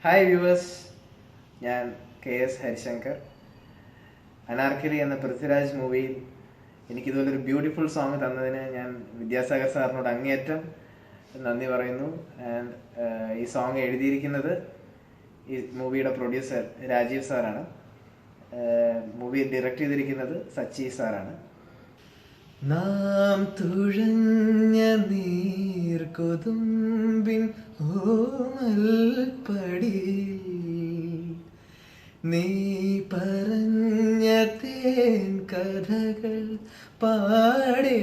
Hi viewers, ഞാൻ KS Harishankar. Anarkali എന്ന പൃഥ്വിരാജ് മൂവിയിൽ എനിക്കിതുപോലൊരു ബ്യൂട്ടിഫുൾ സോങ് തന്നതിന് ഞാൻ വിദ്യാസാഗർ സാറിനോട് അങ്ങേയറ്റം നന്ദി പറയുന്നു. ആൻഡ് ഈ സോങ് എഴുതിയിരിക്കുന്നത് ഈ മൂവിയുടെ പ്രൊഡ്യൂസർ രാജീവ് സാറാണ്. മൂവി ഡയറക്റ്റ് ചെയ്തിരിക്കുന്നത് സച്ചി സാറാണ്. നാം തുഴഞ്ഞ നീർക്കൊതുമ്പിൻ ഓമൽപ്പടി, നീ പറഞ്ഞ തേൻ കഥകൾ പാടേ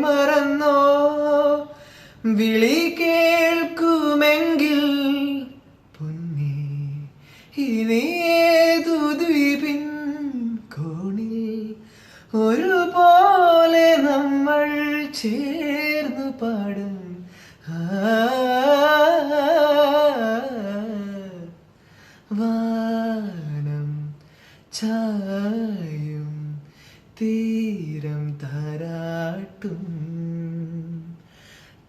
മറന്നോ? വിളി കേൾക്കുമെങ്കിൽ പൊന്നേ ഇനിയേതു ദ്വീപിൻ കോണിൽ ഒരുപോലെ നമ്മൾ ചേർന്നു പാടും. വാനം ചായും തീരം താരാട്ടും,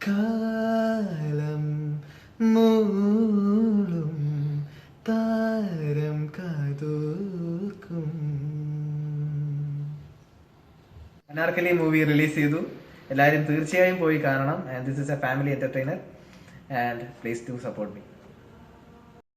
കാലം മൂളും താരം കാതോർക്കും. അനാർക്കലി മൂവി റിലീസ് ചെയ്തു. എല്ലാവരും തീർച്ചയായും പോയി കാണണം. And this is A family entertainer and please do support me.